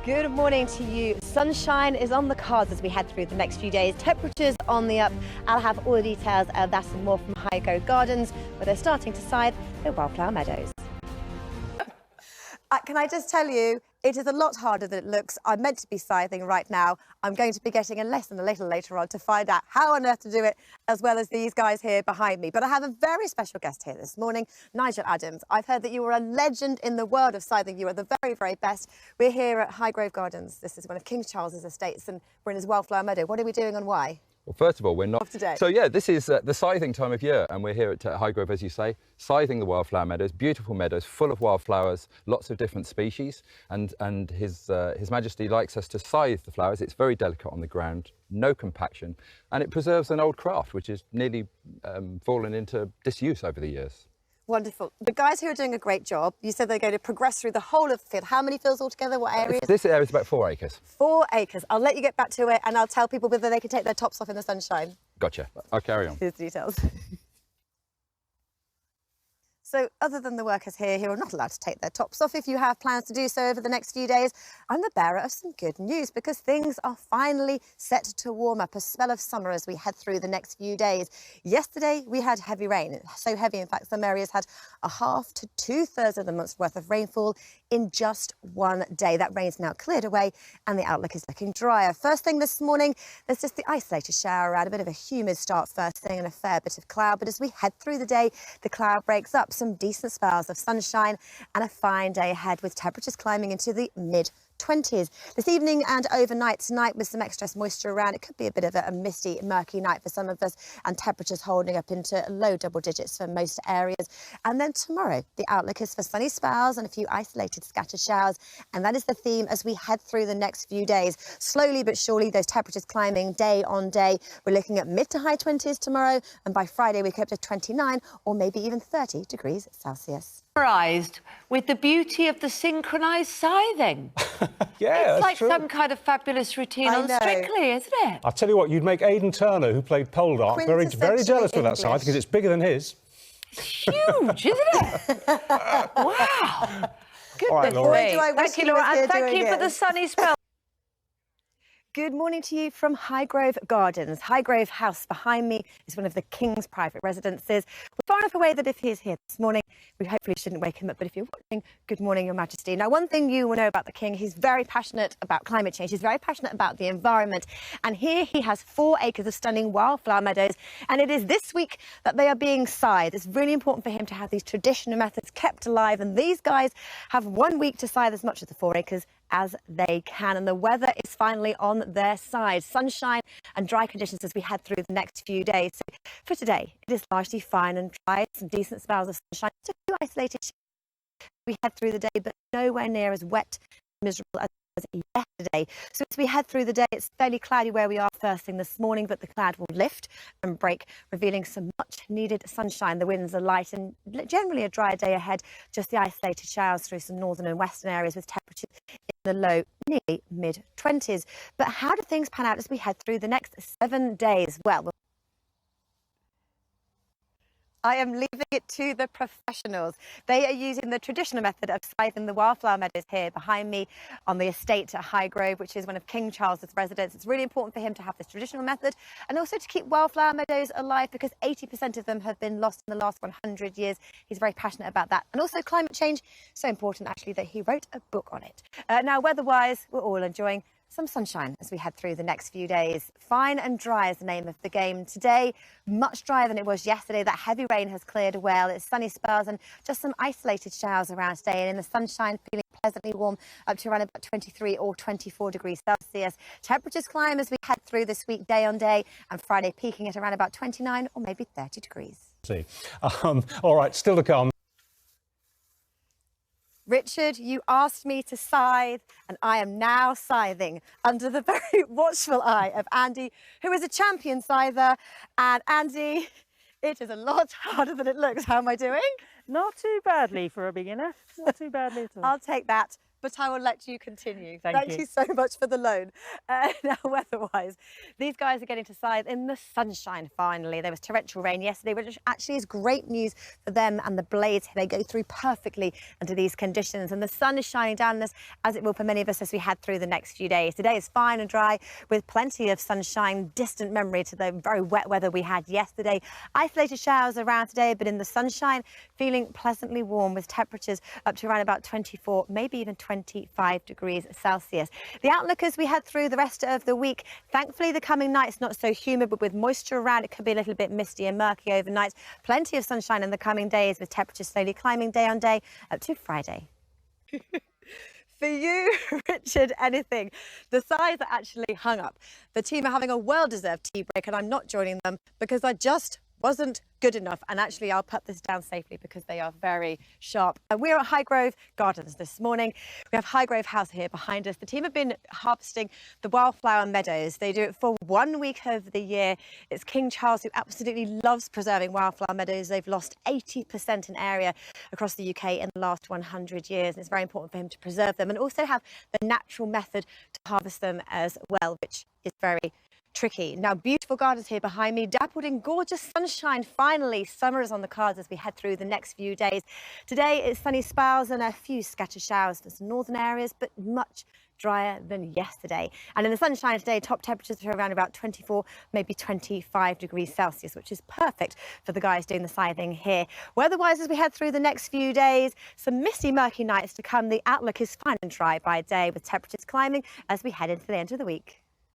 Good morning to you. Sunshine is on the cards as we head through the next few days. Temperatures on the up. I'll have all the details of that and more from Highgrove Gardens, where they're starting to scythe their wildflower meadows. Can I just tell you, it is a lot harder than it looks. I'm meant to be scything right now. I'm going to be getting a lesson a little later on to find out how on earth to do it, as well as these guys here behind me. But I have a very special guest here this morning, Nigel Adams. I've heard that you are a legend in the world of scything. You are the very, very best. We're here at Highgrove Gardens. This is one of King Charles's estates, and we're in his wildflower meadow. What are we doing and why? Well, first of all, we're not. Today. So yeah, this is the scything time of year, and we're here at Highgrove, as you say, scything the wildflower meadows. Beautiful meadows, full of wildflowers, lots of different species, and His Majesty likes us to scythe the flowers. It's very delicate on the ground, no compaction, and it preserves an old craft which has nearly fallen into disuse over the years. Wonderful. The guys here are doing a great job. You said they're going to progress through the whole of the field. How many fields altogether? What areas? This area is about 4 acres. 4 acres. I'll let you get back to it, and I'll tell people whether they can take their tops off in the sunshine. Gotcha. I'll carry on. Here's the details. So other than the workers here who are not allowed to take their tops off, if you have plans to do so over the next few days, I'm the bearer of some good news, because things are finally set to warm up, a spell of summer as we head through the next few days. Yesterday we had heavy rain, so heavy in fact some areas had a half to 2/3 of the month's worth of rainfall in just one day. That rain's now cleared away and the outlook is looking drier. First thing this morning, there's just the isolated shower around, a bit of a humid start first thing and a fair bit of cloud, but as we head through the day, the cloud breaks up. Some decent spells of sunshine and a fine day ahead with temperatures climbing into the mid-20s. This evening and overnight tonight, with some excess moisture around, it could be a bit of a misty, murky night for some of us, and temperatures holding up into low double digits for most areas. And then tomorrow, the outlook is for sunny spells and a few isolated scattered showers, and that is the theme as we head through the next few days. Slowly but surely, those temperatures climbing day on day. We're looking at mid to high 20s tomorrow, and by Friday we could up to 29 or maybe even 30 degrees Celsius. With the beauty of the synchronised scything. Yeah, it's like true. some kind of fabulous routine on Strictly, isn't it? I'll tell you what, you'd make Aidan Turner, who played pole dart, very jealous with that scythe, because it's bigger than his. It's huge, isn't it? Wow. Goodness me. Thank you, Laura, and thank you for the sunny spell. Good morning to you from Highgrove Gardens. Highgrove House behind me is one of the King's private residences. We're far enough away that if he is here this morning, we hopefully shouldn't wake him up. But if you're watching, good morning, Your Majesty. Now, one thing you will know about the King, he's very passionate about climate change. He's very passionate about the environment. And here he has 4 acres of stunning wildflower meadows. And it is this week that they are being scythed. It's really important for him to have these traditional methods kept alive. And these guys have 1 week to scythe as much of the 4 acres as they can, and the weather is finally on their side. Sunshine and dry conditions as we head through the next few days. So for today, it is largely fine and dry, some decent spells of sunshine, just a few isolated showers. We head through the day, but nowhere near as wet and miserable as yesterday. So as we head through the day, it's fairly cloudy where we are first thing this morning, but the cloud will lift and break, revealing some much needed sunshine. The winds are light and generally a dry day ahead, just the isolated showers through some northern and western areas with temperatures in the low, nearly mid-20s. But how do things pan out as we head through the next 7 days? Well, I am leaving it to the professionals. They are using the traditional method of scything the wildflower meadows here behind me on the estate at Highgrove, which is one of King Charles's residents. It's really important for him to have this traditional method and also to keep wildflower meadows alive, because 80% of them have been lost in the last 100 years. He's very passionate about that. And also climate change, so important actually that he wrote a book on it. Now, weather-wise, we're all enjoying some sunshine as we head through the next few days. Fine and dry is the name of the game. Today, much drier than it was yesterday. That heavy rain has cleared well. It's sunny spells and just some isolated showers around today. And in the sunshine, feeling pleasantly warm up to around about 23 or 24 degrees Celsius. Temperatures climb as we head through this week day on day, and Friday peaking at around about 29 or maybe 30 degrees. All right, still to come. Richard, you asked me to scythe, and I am now scything under the very watchful eye of Andy, who is a champion scyther. And Andy, it is a lot harder than it looks. How am I doing? Not too badly for a beginner. Not too badly at all. I'll take that. but I will let you continue. Thank you so much for the loan. Now, weather-wise, these guys are getting to scythe in the sunshine finally. There was torrential rain yesterday, which actually is great news for them and the blades. They go through perfectly under these conditions, and the sun is shining down on us, as it will for many of us as we head through the next few days. Today is fine and dry with plenty of sunshine, distant memory to the very wet weather we had yesterday. Isolated showers around today, but in the sunshine, feeling pleasantly warm with temperatures up to around about 24, maybe even 25 degrees Celsius. The outlook as we head through the rest of the week, thankfully the coming night's not so humid, but with moisture around, it could be a little bit misty and murky overnight. Plenty of sunshine in the coming days with temperatures slowly climbing day on day up to Friday. For you, Richard, anything. The sides are actually hung up. The team are having a well-deserved tea break, and I'm not joining them because I just wasn't good enough. And actually, I'll put this down safely because they are very sharp. We're at Highgrove Gardens this morning. We have Highgrove House here behind us. The team have been harvesting the wildflower meadows. They do it for 1 week of the year. It's King Charles who absolutely loves preserving wildflower meadows. They've lost 80% in area across the UK in the last 100 years. And it's very important for him to preserve them and also have the natural method to harvest them as well, which is very tricky. Now, beautiful gardens here behind me, dappled in gorgeous sunshine. Finally, summer is on the cards as we head through the next few days. Today it's sunny spells and a few scattered showers for some northern areas, but much drier than yesterday. And in the sunshine today, top temperatures are around about 24, maybe 25 degrees Celsius, which is perfect for the guys doing the scything here. Weather-wise, as we head through the next few days, some misty, murky nights to come. The outlook is fine and dry by day with temperatures climbing as we head into the end of the week.